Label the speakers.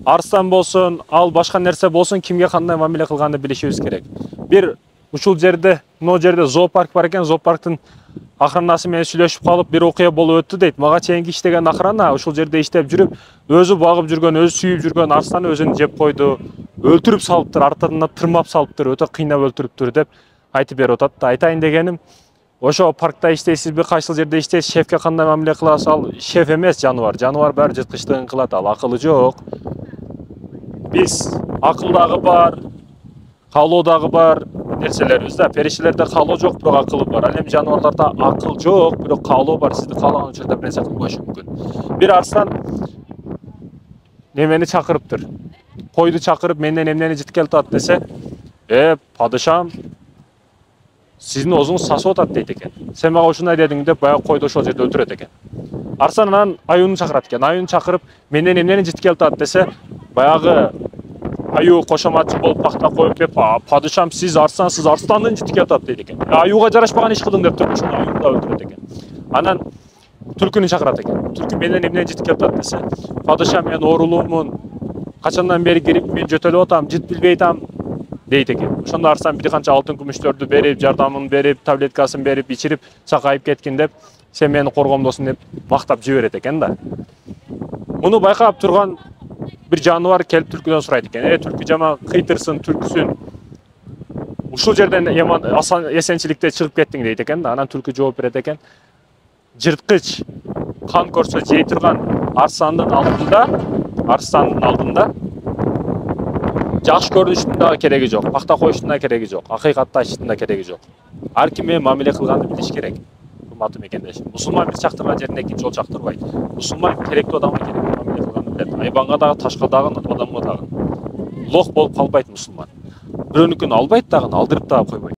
Speaker 1: арстан болсун, ал башка нерсе болсун, кимге кандай мамиле кылганды билишибиз керек. Бир ушул жерде, мына жерде зоопарк бар экен, зоопарктын охранасы менен сүйлөшүп калып, бир окуя болуп өттү дейт. Мага чейинки иштеген охрана ушул жерде иштеп жүрүп, өзү багып жүргөн, өзү сүйүп жүргөн арстаны өзүн жеп койду. Өлтүрүп салыптыр, артынан тырмап салыптыр, өтө кыйнап өлтүрүптүр деп айтып берип атат да. Айтайын дегеним, ошо паркта иштейсизби, кайсыл жерде иштейсиз, шефке кандай мамиле кыласыз? Ал шеф эмес, жаныбар. Жаныбар баары жырткычтыгын кылат, ал акылы жок. Биз акыл дагы бар, каалоо дагы бар нерселерибиз да. Периштелерде каалоо жок, бирок акылы бар. Ал эми жаныбарларда акыл жок, бирок каалоо бар. Сизди каалаган учурда бир нерсе кылып коюшу мүмкүн. Бир арстан немени чакырыптыр. Койду чакырып, менден эмнени житкелип атат десе, падышам, сиздин оозуңуз сасып атат дейт экен. Сен мага ушундай дедиң деп, баягы койду ошол жерде өлтүрөт экен. Арстан анан аюуну чакырат экен. Аюуну чакырып, менден эмнени житкелип атат десе, баягы аюу кошоматчы болуп пахта коюп кеп, падышам, сиз арстандын житкелип атат дейт экен. Аюуга жарашпаган иш кылдың деп туруп, ошону аюуну да өлтүрөт экен. Анан түлкүнү чакырат экен. Түлкү менден эмнени житкелип атат десе, падышам, мен оорулуумун, качандан бери кирип, мен жөтөлүп атам, жыт билбей атам дейт экен. Ошондо арстан бир канча алтын күмүштөрдү берип, жардамын берип, таблеткасын берип, ичирип, сакайып кеткин деп, сен мени коргомдосуң деп мактап жиберет экен да. Муну байкап турган бир жаныбар келип түлкүдөн сурайт экен. Түлкү жаман кыйтырсын, түлкүсүн. Ушул жерден эсенчиликте чыгып кеттиң дейт экен да. Анан түлкү жооп берет экен. Жырткыч кан көрсө жей турган арстандын алдында жакшы көрүнүштүн дагы кереги жок, пахта коюштун да кереги жок, акыйкатты айтыштын да кереги жок. Ар ким мамиле кылганды билиш керек. Урматтуу мекендешим. Мусулман бир чактырган жерине экинчи жол чактырбайт. Мусулман керектүү адамга керектүү мамиле кылганды билет. Айбанга дагы, ташка дагы, адамга дагы. Лох болуп калбайт мусулман. Бирөөнүкүн албайт дагы, алдырып дагы койбойт.